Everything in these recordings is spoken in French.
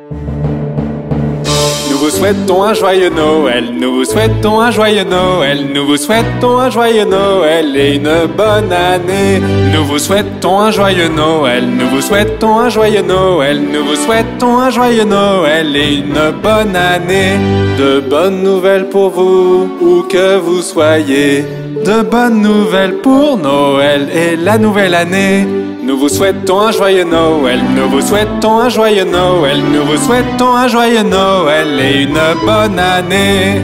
Nous vous souhaitons un joyeux Noël, nous vous souhaitons un joyeux Noël, nous vous souhaitons un joyeux Noël et une bonne année. Nous vous souhaitons un joyeux Noël, nous vous souhaitons un joyeux Noël, nous vous souhaitons un joyeux Noël et une bonne année. De bonnes nouvelles pour vous, où que vous soyez. De bonnes nouvelles pour Noël et la nouvelle année. Nous vous souhaitons un joyeux Noël, nous vous souhaitons un joyeux Noël, nous vous souhaitons un joyeux Noël et une bonne année.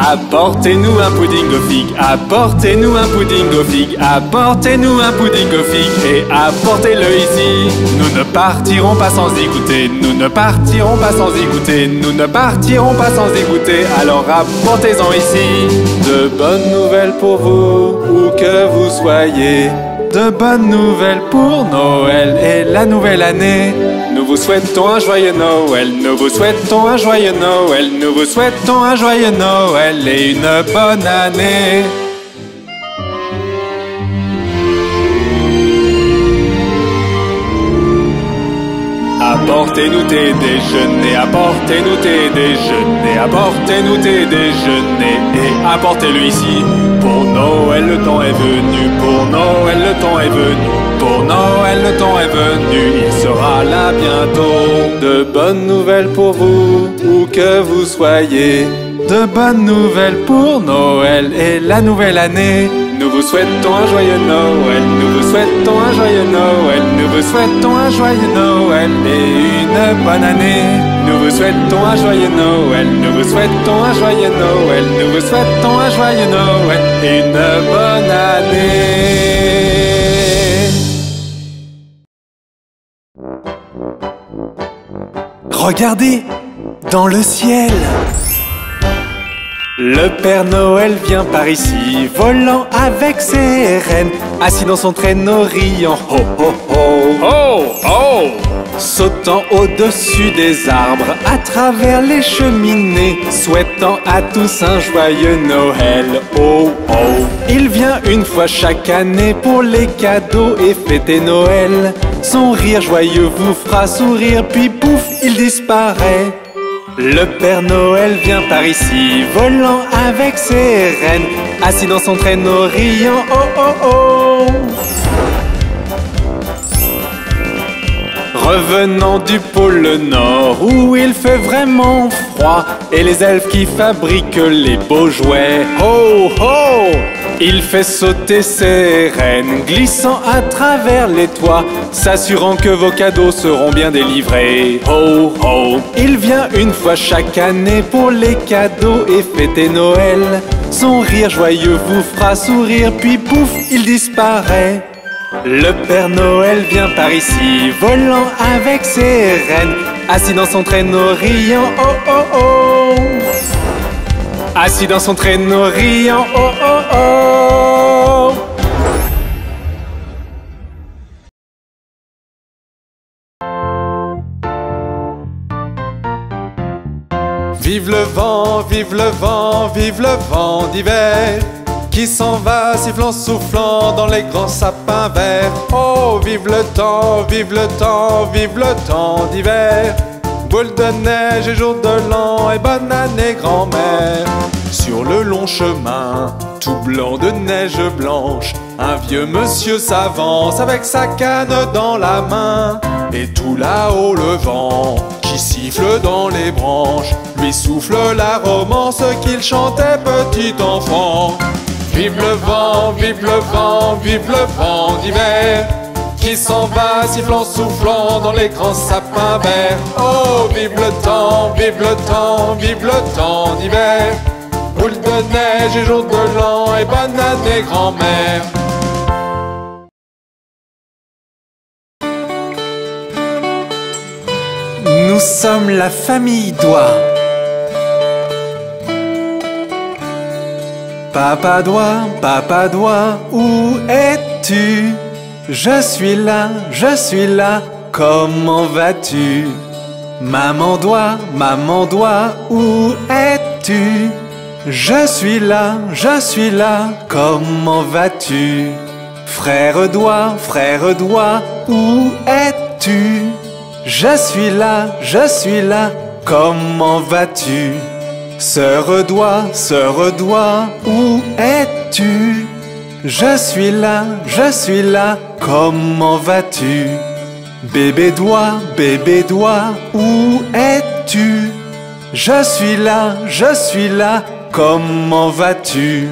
Apportez-nous un pudding aux figues, apportez-nous un pudding aux figues, apportez-nous un pudding aux figues et apportez-le ici. Nous ne partirons pas sans y goûter, nous ne partirons pas sans y goûter, nous ne partirons pas sans y goûter, alors apportez-en ici. De bonnes nouvelles pour vous, où que vous soyez. De bonnes nouvelles pour Noël et la nouvelle année. Nous vous souhaitons un joyeux Noël, nous vous souhaitons un joyeux Noël, nous vous souhaitons un joyeux Noël et une bonne année. Apportez-nous tes déjeuners, apportez-nous tes déjeuners, apportez-nous tes déjeuners et apportez-le ici. Pour Noël le temps est venu, pour Noël le temps est venu, pour Noël le temps est venu, il sera là bientôt. De bonnes nouvelles pour vous, où que vous soyez. De bonnes nouvelles pour Noël et la nouvelle année. Nous vous souhaitons un joyeux Noël, nous vous souhaitons un joyeux Noël, nous vous souhaitons un joyeux Noël et une bonne année. Nous vous souhaitons un joyeux Noël, nous vous souhaitons un joyeux Noël, nous vous souhaitons un joyeux Noël et une bonne année. Regardez, dans le ciel. Le Père Noël vient par ici, volant avec ses rennes, assis dans son traîneau riant, ho ho ho, ho ho, sautant au-dessus des arbres, à travers les cheminées, souhaitant à tous un joyeux Noël, oh oh. Il vient une fois chaque année pour les cadeaux et fêter Noël. Son rire joyeux vous fera sourire, puis pouf, il disparaît. Le Père Noël vient par ici, volant avec ses rennes, assis dans son traîneau riant, oh oh oh. Revenant du pôle Nord, où il fait vraiment froid, et les elfes qui fabriquent les beaux jouets, ho ho. Il fait sauter ses rennes, glissant à travers les toits, s'assurant que vos cadeaux seront bien délivrés, ho ho. Il vient une fois chaque année pour les cadeaux et fêter Noël. Son rire joyeux vous fera sourire, puis pouf, il disparaît. Le Père Noël vient par ici, volant avec ses rennes, assis dans son traîneau riant, oh oh oh. Assis dans son traîneau riant, oh oh oh. Vive le vent, vive le vent, vive le vent d'hiver, qui s'en va sifflant, soufflant dans les grands sapins verts. Oh, vive le temps, vive le temps, vive le temps d'hiver. Boule de neige et jour de l'an et bonne année grand-mère. Sur le long chemin, tout blanc de neige blanche, un vieux monsieur s'avance avec sa canne dans la main. Et tout là-haut le vent, qui siffle dans les branches, lui souffle la romance qu'il chantait petit enfant. Vive le vent, vive le vent, vive le vent d'hiver, qui s'en va sifflant, soufflant dans les grands sapins verts. Oh, vive le temps, vive le temps, vive le temps d'hiver. Boule de neige et jour de l'an et bonne année grand-mère. Nous sommes la famille Doigt. Papa Doigt, où es-tu? Je suis là, comment vas-tu? Maman Doigt, où es-tu? Je suis là, comment vas-tu? Frère doigt, où es-tu? Je suis là, comment vas-tu? Sœur doigt, où es-tu? Je suis là, comment vas-tu? Bébé doigt, où es-tu? Je suis là, comment vas-tu?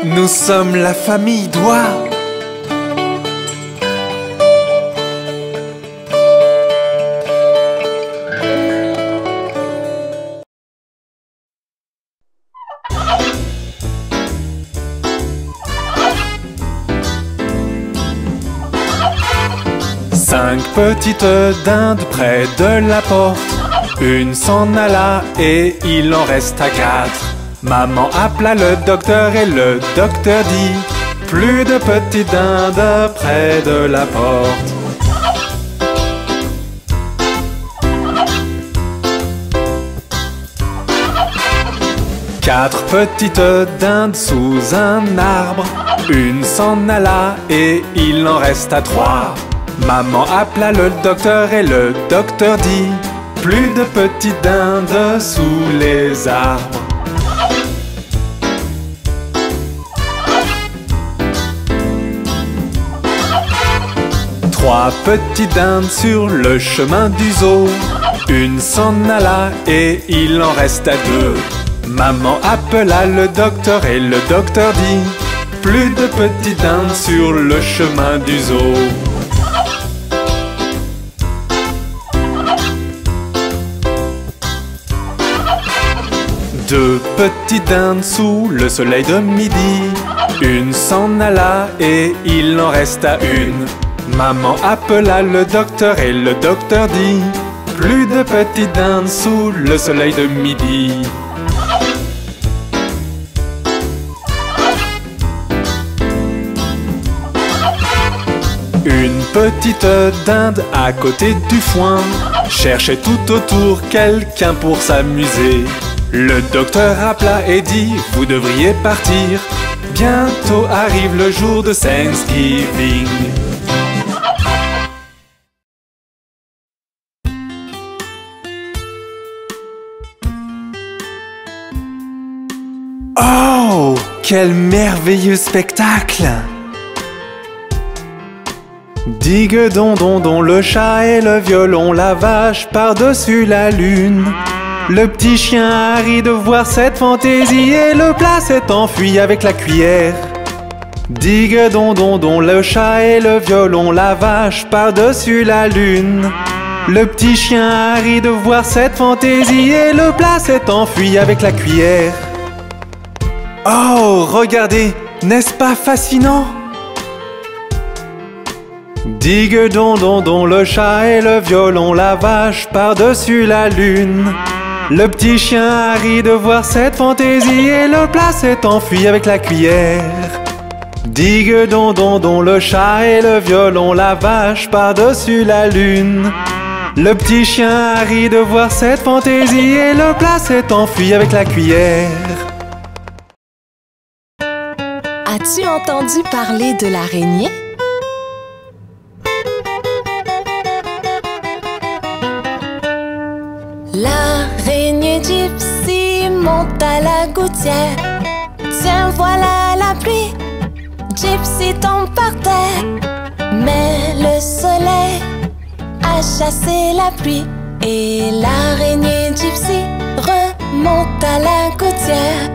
Nous sommes la famille Doigt. Cinq petites dindes près de la porte. Une s'en alla et il en resta quatre. Maman appela le docteur et le docteur dit: plus de petites dindes près de la porte. Quatre petites dindes sous un arbre. Une s'en alla et il en resta trois. Maman appela le docteur et le docteur dit: plus de petites dindes sous les arbres. Trois petites dindes sur le chemin du zoo. Une s'en alla et il en resta deux. Maman appela le docteur et le docteur dit: plus de petites dindes sur le chemin du zoo. Deux petites dindes sous le soleil de midi. Une s'en alla et il en resta une. Maman appela le docteur et le docteur dit: plus de petites dindes sous le soleil de midi. Une petite dinde à côté du foin cherchait tout autour quelqu'un pour s'amuser. Le docteur appela et dit: vous devriez partir, bientôt arrive le jour de Thanksgiving. Oh, quel merveilleux spectacle! Digue don don don, le chat et le violon, la vache par-dessus la lune. Le petit chien a ri de voir cette fantaisie et le plat s'est enfui avec la cuillère. Digue don don don, le chat et le violon, la vache par-dessus la lune. Le petit chien a ri de voir cette fantaisie et le plat s'est enfui avec la cuillère. Oh, regardez, n'est-ce pas fascinant? Digue don don don, le chat et le violon, la vache par-dessus la lune. Le petit chien a ri de voir cette fantaisie et le plat s'est enfui avec la cuillère. Digue don don don, le chat et le violon, la vache par-dessus la lune. Le petit chien a ri de voir cette fantaisie et le plat s'est enfui avec la cuillère. As-tu entendu parler de l'araignée? L'araignée Gypsy monte à la gouttière. Tiens, voilà la pluie. Gypsy tombe par terre. Mais le soleil a chassé la pluie et l'araignée Gypsy remonte à la gouttière.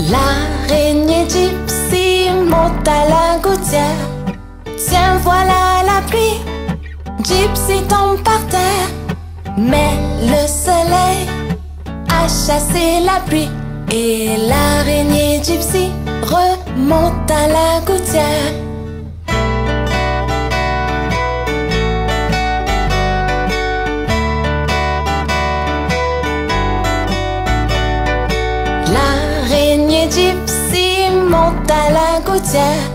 L'araignée Gypsy monte à la gouttière. Tiens, voilà la pluie. Gypsy tombe par terre. Mais le soleil a chassé la pluie et l'araignée Gypsy remonte à la gouttière. gypsy monte à la gouttière.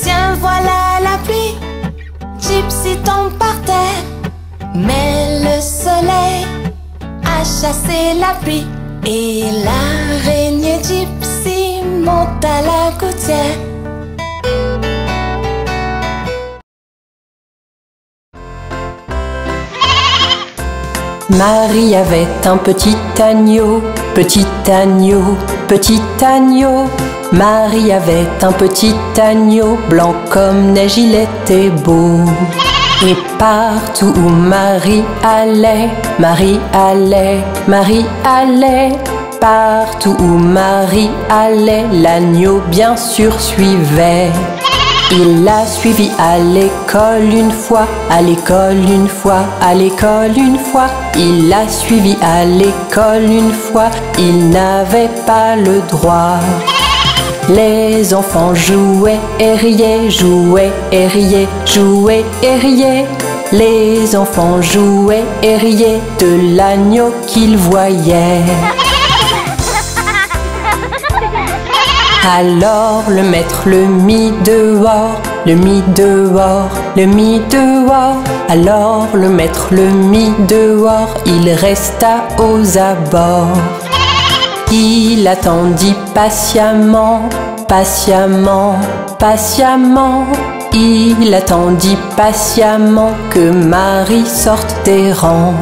Tiens, voilà la pluie. Gypsy tombe par terre. Mais le soleil a chassé la pluie. Et l'araignée gypsy monte à la gouttière. Marie avait un petit agneau, petit agneau, petit agneau. Marie avait un petit agneau, blanc comme neige, il était beau. Et partout où Marie allait, Marie allait, Marie allait. Partout où Marie allait, l'agneau bien sûr suivait. Il l'a suivi à l'école une fois, à l'école une fois, à l'école une fois. Il l'a suivi à l'école une fois, il n'avait pas le droit. Les enfants jouaient et riaient, jouaient et riaient, jouaient et riaient. Les enfants jouaient et riaient de l'agneau qu'ils voyaient. Alors le maître le mit dehors, le mit dehors, le mit dehors. Alors le maître le mit dehors, il resta aux abords. Il attendit patiemment, patiemment, patiemment. Il attendit patiemment que Marie sorte des rangs.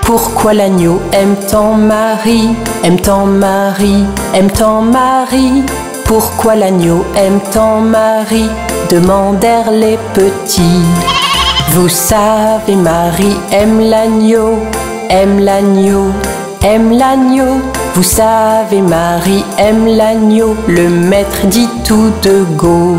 Pourquoi l'agneau aime tant Marie, aime tant Marie, aime tant Marie? Pourquoi l'agneau aime tant Marie? Demandèrent les petits. Vous savez, Marie aime l'agneau, aime l'agneau, aime l'agneau. Vous savez, Marie aime l'agneau, le maître dit tout de go.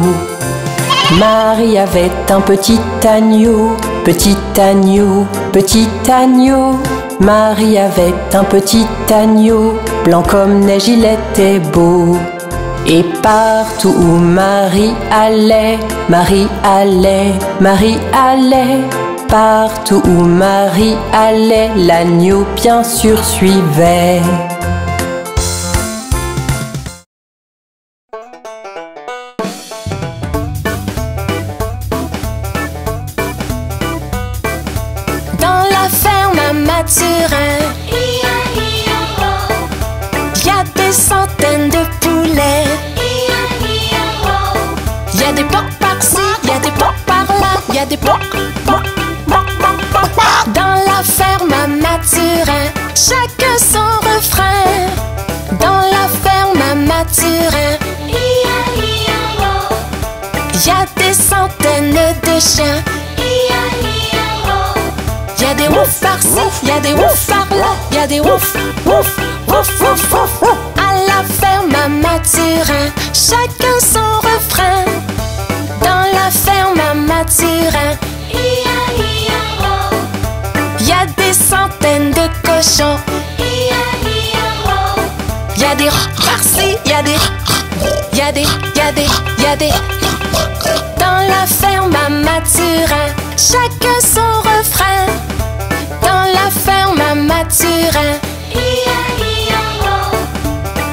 Marie avait un petit agneau, petit agneau, petit agneau. Marie avait un petit agneau, blanc comme neige, il était beau. Et partout où Marie allait, Marie allait, Marie allait. Partout où Marie allait, l'agneau bien sûr suivait. Dans la ferme à Mathurin, y a des centaines de poulets. Y a des porcs par-ci, y a des porcs par-là, y a des porcs. Dans la ferme à Mathurin, chacun son refrain. Dans la ferme à Mathurin, y a des centaines de chiens. Y a des ouf par-ci, y a des ouf par-là, y a des ouf, ouf, ouf, ouf, ouf. À la ferme à Mathurin, chacun son refrain. Dans la ferme à Mathurin, y a des centaines de cochons. Y a des par-ci, y a des, y a des, y a des, y a des. Dans la ferme à Mathurin, chacun son refrain. Dans la ferme à Mathurin,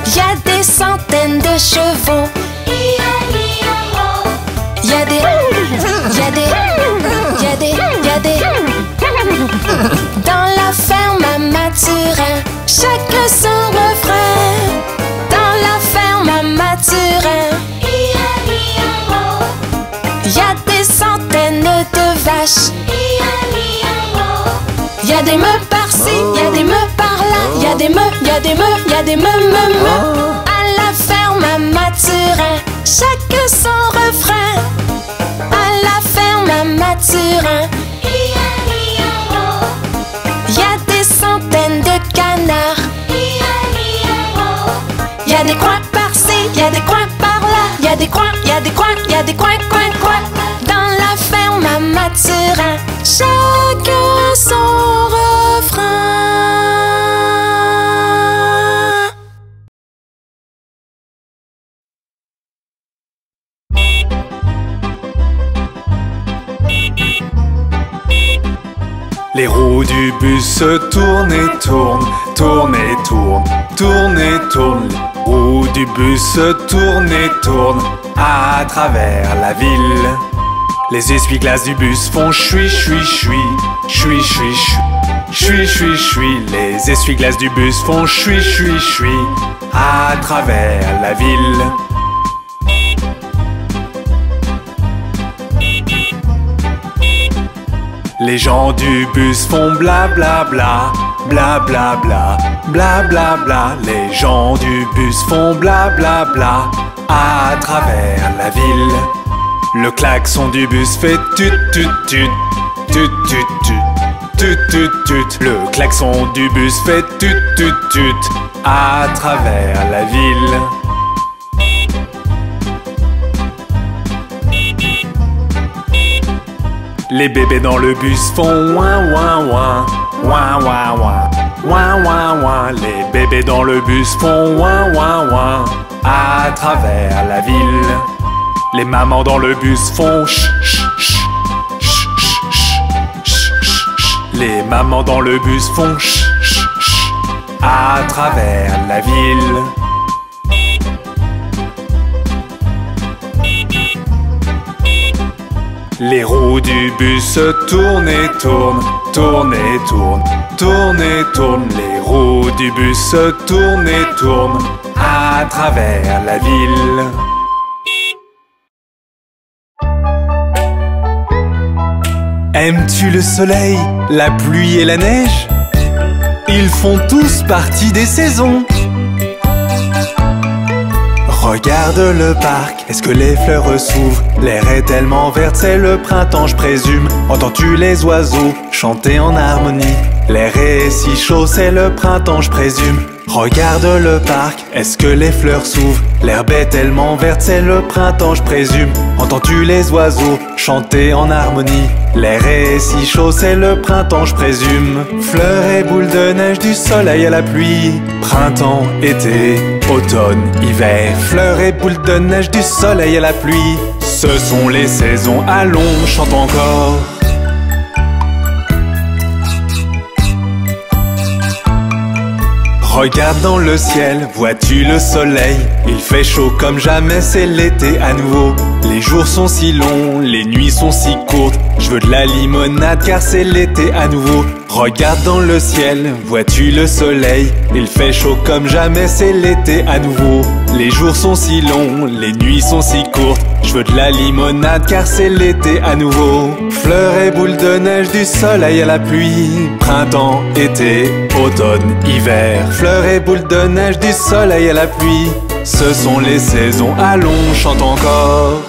y a des centaines de chevaux. Y a des, y a des, y a des, y a des. Dans la ferme à Mathurin, chacun son refrain. Dans la ferme à Mathurin, y a des centaines de vaches. Y a des meules par-ci, y a des meules par-là, y a des meules, y a des meules, y a des meules. À la ferme à Mathurin, chacun son refrain. À la ferme à Mathurin, y a des centaines de canards. Y a des coins par-ci, y a des coins par-là, y a des coins, y a des coins, y a des coins, coins, coins. Dans la ferme à Mathurin, chacun son refrain. Les roues du bus tournent et tournent, tournent et tournent, tournent et tournent. Les roues du du bus tourne et tourne à travers la ville. Les essuie-glaces du bus font chui chui chui, chui chui chui, chui chui chui. Les essuie-glaces du bus font chui chui chui à travers la ville. Les gens du bus font bla bla bla, bla bla bla, bla bla bla. Les gens du bus font bla bla bla à travers la ville. Le klaxon du bus fait tut tut tut, tut tut tut, tut tut tut. Le klaxon du bus fait tut tut tut à travers la ville. Les bébés dans le bus font ouin ouin ouin, ouin ouin ouin, ouin ouin ouin. Les bébés dans le bus font ouin ouin ouin à travers la ville. Les mamans dans le bus font ch ch ch, ch ch ch, ch ch. Les mamans dans le bus font ch ch ch à travers la ville. Les roues du bus tournent et tournent, tournent et tournent, tournent et tournent. Les roues du bus tournent et tournent à travers la ville. Aimes-tu le soleil, la pluie et la neige? Ils font tous partie des saisons. Regarde le parc, est-ce que les fleurs s'ouvrent? L'air est tellement vert, c'est le printemps je présume. Entends-tu les oiseaux chanter en harmonie? L'air est si chaud, c'est le printemps je présume. Regarde le parc, est-ce que les fleurs s'ouvrent? L'herbe est tellement verte, c'est le printemps je présume. Entends-tu les oiseaux chanter en harmonie? L'air est si chaud, c'est le printemps je présume. Fleurs et boules de neige, du soleil à la pluie. Printemps, été, automne, hiver. Fleurs et boules de neige, du soleil à la pluie. Ce sont les saisons, allons, chante encore. Regarde dans le ciel, vois-tu le soleil? Il fait chaud comme jamais, c'est l'été à nouveau. Les jours sont si longs, les nuits sont si courtes. Je veux de la limonade car c'est l'été à nouveau. Regarde dans le ciel, vois-tu le soleil? Il fait chaud comme jamais, c'est l'été à nouveau. Les jours sont si longs, les nuits sont si courtes. Je veux de la limonade car c'est l'été à nouveau. Fleurs et boules de neige, du soleil à la pluie. Printemps, été, automne, hiver. Fleurs et boules de neige, du soleil à la pluie. Ce sont les saisons, allons, chante encore.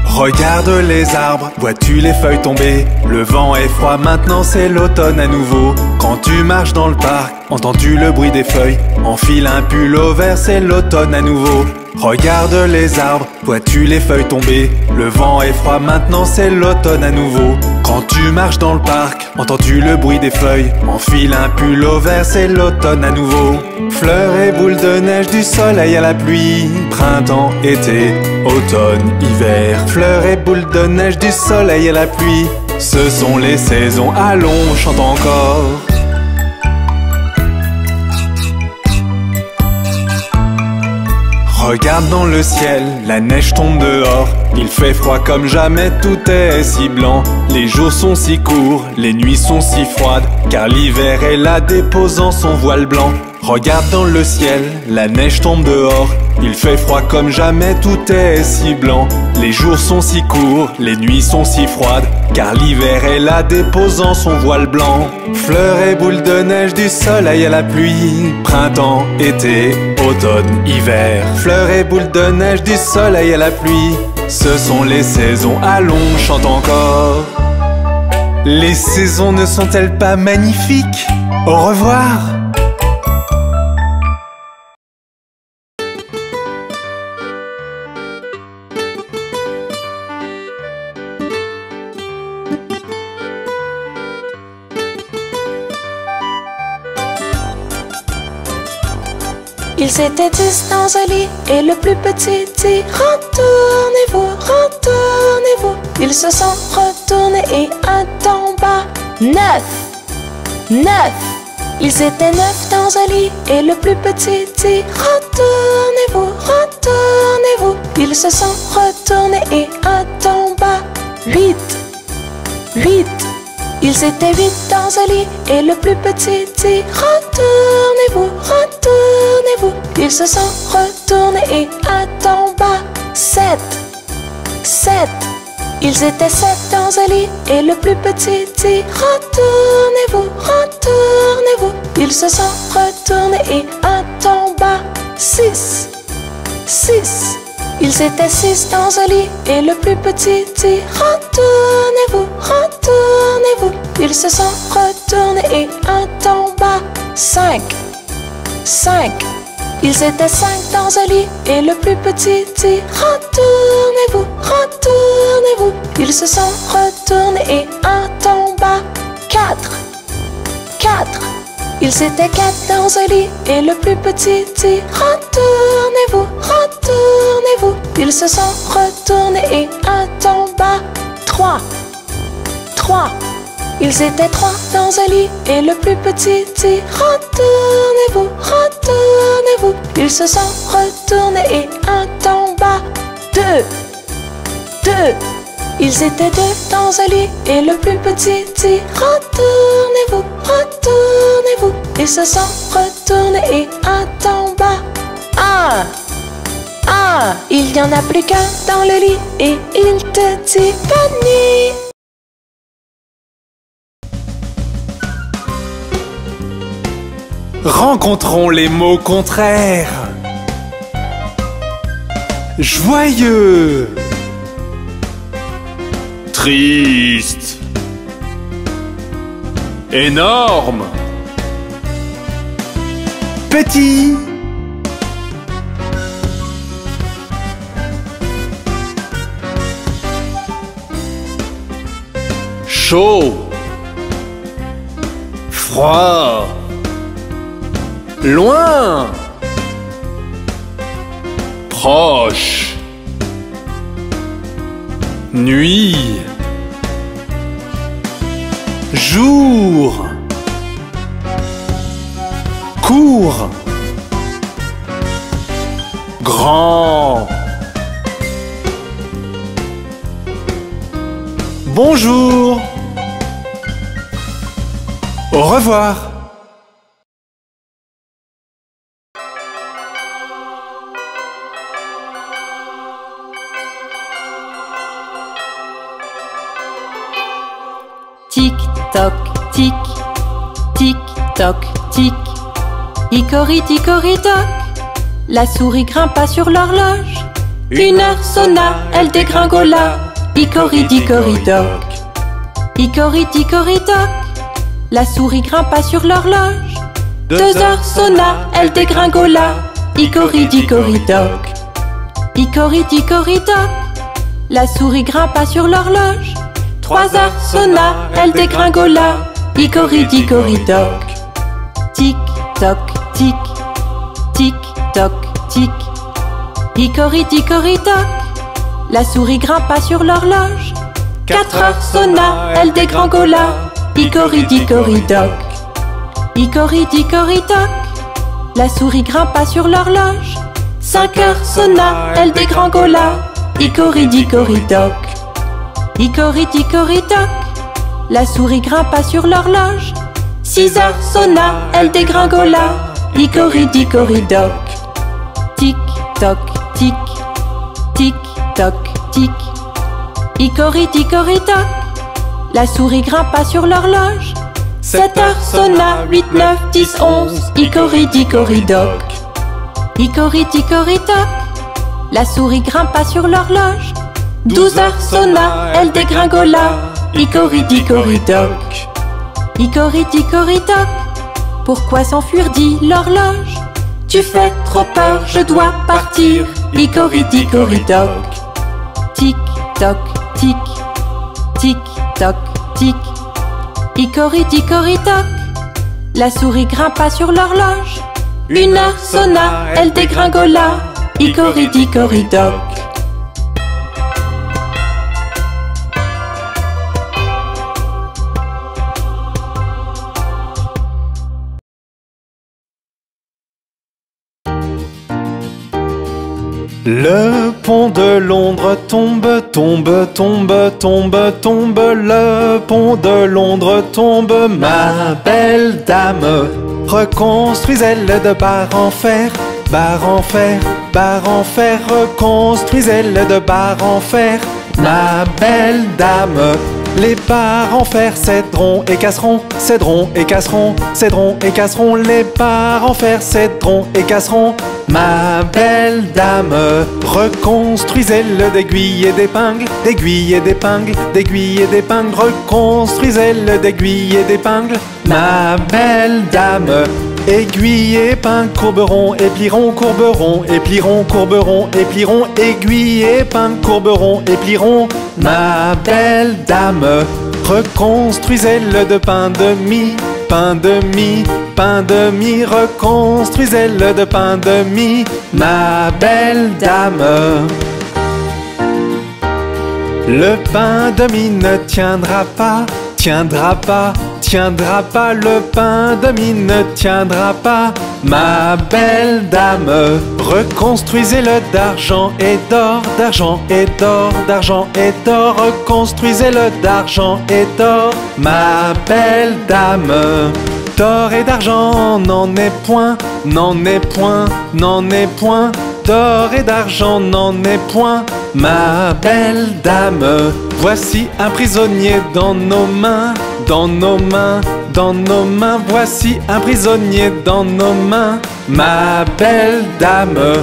Regarde les arbres, vois-tu les feuilles tomber? Le vent est froid, maintenant c'est l'automne à nouveau. Quand tu marches dans le parc, entends-tu le bruit des feuilles? Enfile un pull au vert, c'est l'automne à nouveau. Regarde les arbres, vois-tu les feuilles tomber? Le vent est froid, maintenant c'est l'automne à nouveau. Quand tu marches dans le parc, entends-tu le bruit des feuilles? Enfile un pull au vert, c'est l'automne à nouveau. Fleurs et boules de neige, du soleil à la pluie. Printemps, été, automne, hiver. Fleurs et boules de neige, du soleil à la pluie. Ce sont les saisons, allons, chante encore. Regarde dans le ciel, la neige tombe dehors. Il fait froid comme jamais, tout est si blanc. Les jours sont si courts, les nuits sont si froides, car l'hiver est là déposant son voile blanc. Regarde dans le ciel, la neige tombe dehors. Il fait froid comme jamais, tout est si blanc. Les jours sont si courts, les nuits sont si froides, car l'hiver est là déposant son voile blanc. Fleurs et boules de neige, du soleil à la pluie. Printemps, été, automne, hiver. Fleurs et boules de neige, du soleil à la pluie. Ce sont les saisons, allons, chante encore. Les saisons ne sont-elles pas magnifiques? Au revoir! Ils étaient 10 dans un lit et le plus petit dit: retournez-vous, retournez-vous. Ils se sont retournés et un tomba. 9, 9. Ils étaient 9 dans un lit et le plus petit dit retournez-vous, retournez-vous. Ils se sont retournés et un tomba. 8, 8. Ils étaient 8 dans un lit et le plus petit dit retournez-vous, retournez-vous. Ils se sont retournés et un tomba. 7, 7. Ils étaient 7 dans un lit et le plus petit dit retournez-vous, retournez-vous. Ils se sont retournés et un tomba. 6, 6. Ils étaient 6 dans un lit et le plus petit dit retournez-vous, retournez-vous. Ils se sont retournés et un tomba. 5, 5. Ils étaient 5 dans un lit et le plus petit dit retournez-vous, retournez-vous. Ils se sont retournés et un tomba. 4, 4. Ils étaient 4 dans un lit et le plus petit dit retournez-vous, retournez-vous. Ils se sont retournés et un tomba. 3, 3. Ils étaient 3 dans un lit et le plus petit dit retournez-vous, retournez-vous. Ils se sont retournés et un tomba. 2, 2. Ils étaient 2 dans un lit et le plus petit dit retournez-vous, retournez-vous. Ils se sont retournés et un tomba. 1, 1. Il n'y en a plus qu'un dans le lit et il te dit bonne nuit. Rencontrons les mots contraires. Joyeux, triste, énorme, petit, chaud, froid, loin, proche, nuit, jour, court, grand, bonjour, au revoir. Tic toc tic, tic toc tic. Hickory toc, la souris grimpa sur l'horloge. 1 heure sonna, elle dégringola. Hickory toc. Hickory toc, la souris grimpa sur l'horloge. 2 heures sonna, elle dégringola. Hickory toc. Hickory toc, la souris grimpa sur l'horloge. 3 heures sonna, elle dégringola. Hickory toc. Tic toc tic, tic toc tic. Hickory toc, la souris grimpa sur l'horloge. 4 heures sonna, elle dégringola. Hickory toc. Hickory toc, la souris grimpa sur l'horloge. 5 heures sonna, elle dégringola. Hickory toc. Hickory toc, la souris grimpa sur l'horloge. 6 heures sonna, elle dégringola. Hickory toc. Tic toc tic, tic toc tic. Hickory toc, la souris grimpa sur l'horloge. 7 heures sonna, 8, 9, 10, 11. Hickory toc. Hickory toc, la souris grimpa sur l'horloge. 12 heures sonna, elle dégringola. Hickory toc. Hickory toc, pourquoi s'enfuir dit l'horloge. Tu fais trop peur, je dois partir. Hickory toc. Tic toc tic, tic toc tic. Hickory toc, la souris grimpa sur l'horloge. 1 heure sonna, elle dégringola. Hickory toc. Le pont de Londres tombe, tombe, tombe, tombe, tombe. Le pont de Londres tombe, ma belle dame. Reconstruisez-le de barre en fer, barre en fer, barre en fer. Reconstruisez-le de barre en fer, ma belle dame. Les barres en fer céderont et casseront, céderont et casseront, céderont et casseront. Les barres en fer céderont et casseront, ma belle dame. Reconstruisez-le d'aiguilles et d'épingles, d'aiguilles et d'épingles, d'aiguilles et d'épingles. Reconstruisez-le d'aiguilles et d'épingles, ma belle dame. Aiguilles et épingles courberont et plieront, courberont et plieront, courberont et plieront. Aiguilles et épingles courberont et plieront, ma belle dame. Reconstruisez-le de pain de mie, pain de mie, pain de mie. Reconstruisez-le de pain de mie, ma belle dame. Le pain de mie ne tiendra pas, tiendra pas, tiendra pas. Le pain de mie ne tiendra pas, ma belle dame. Reconstruisez-le d'argent et d'or, d'argent et d'or, d'argent et d'or. Reconstruisez-le d'argent et d'or, ma belle dame. D'or et d'argent n'en est point, n'en est point, n'en est point. D'or et d'argent n'en est point, ma belle dame. Voici un prisonnier dans nos mains, dans nos mains, dans nos mains. Voici un prisonnier dans nos mains, ma belle dame.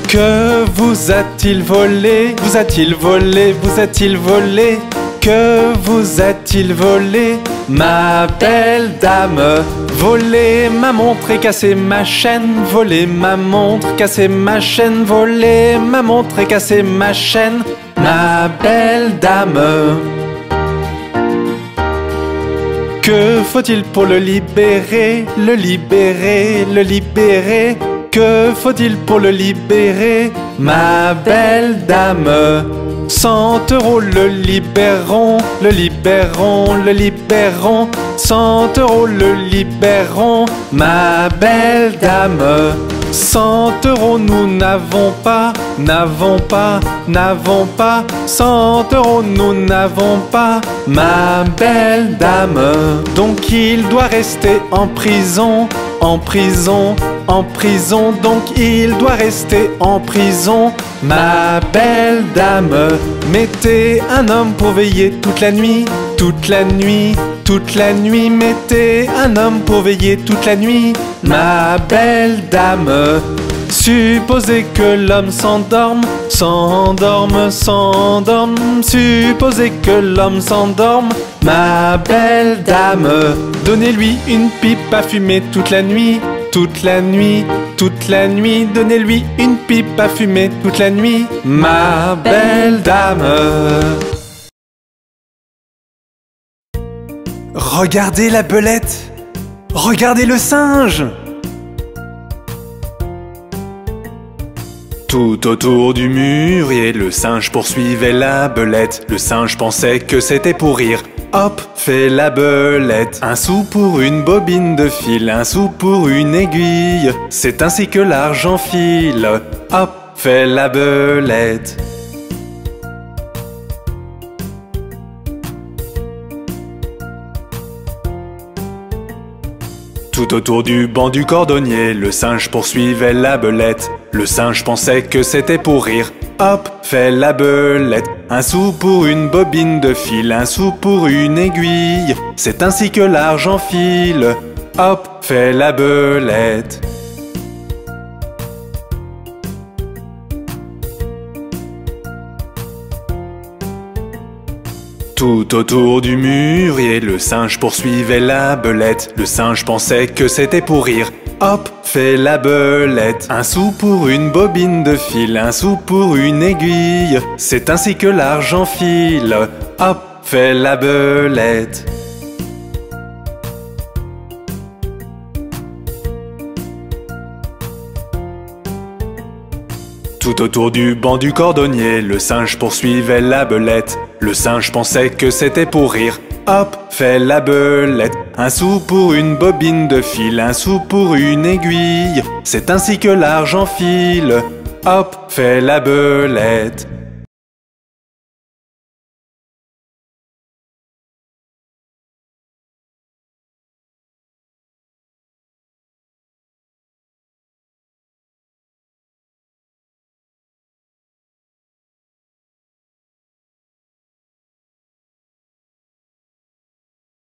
Que vous a-t-il volé? Vous a-t-il volé? Vous a-t-il volé? Que vous a-t-il volé, ma belle dame? Voler ma montre et casser ma chaîne, voler ma montre, casser ma chaîne, voler ma montre et casser ma chaîne, ma belle dame. Que faut-il pour le libérer, le libérer, le libérer? Que faut-il pour le libérer, ma belle dame? 100 € le libéreront, le libéreront, le libéreront. 100 € le libéreront, ma belle dame. 100 € nous n'avons pas, n'avons pas, n'avons pas. 100 € nous n'avons pas, ma belle dame. Donc il doit rester en prison, en prison, en prison. Donc il doit rester en prison, ma belle dame. Mettez un homme pour veiller toute la nuit, toute la nuit, toute la nuit. Mettez un homme pour veiller toute la nuit, ma belle dame. Supposez que l'homme s'endorme, s'endorme, s'endorme. Supposez que l'homme s'endorme, ma belle dame. Donnez-lui une pipe à fumer toute la nuit, toute la nuit, toute la nuit. Donnez-lui une pipe à fumer toute la nuit, ma belle dame. Regardez la belette, regardez le singe. Tout autour du mûrier, le singe poursuivait la belette. Le singe pensait que c'était pour rire. Hop, fait la belette. Un sou pour une bobine de fil, un sou pour une aiguille. C'est ainsi que l'argent file. Hop, fait la belette. Tout autour du banc du cordonnier, le singe poursuivait la belette. Le singe pensait que c'était pour rire. Hop, fait la belette. Un sou pour une bobine de fil, un sou pour une aiguille. C'est ainsi que l'argent file. Hop, fait la belette. Tout autour du mûrier, le singe poursuivait la belette. Le singe pensait que c'était pour rire. Hop, fait la belette. Un sou pour une bobine de fil, un sou pour une aiguille. C'est ainsi que l'argent file. Hop, fait la belette. Tout autour du banc du cordonnier, le singe poursuivait la belette. Le singe pensait que c'était pour rire. Hop, fait la belette. Un sou pour une bobine de fil, un sou pour une aiguille. C'est ainsi que l'argent file. Hop, fais la belette.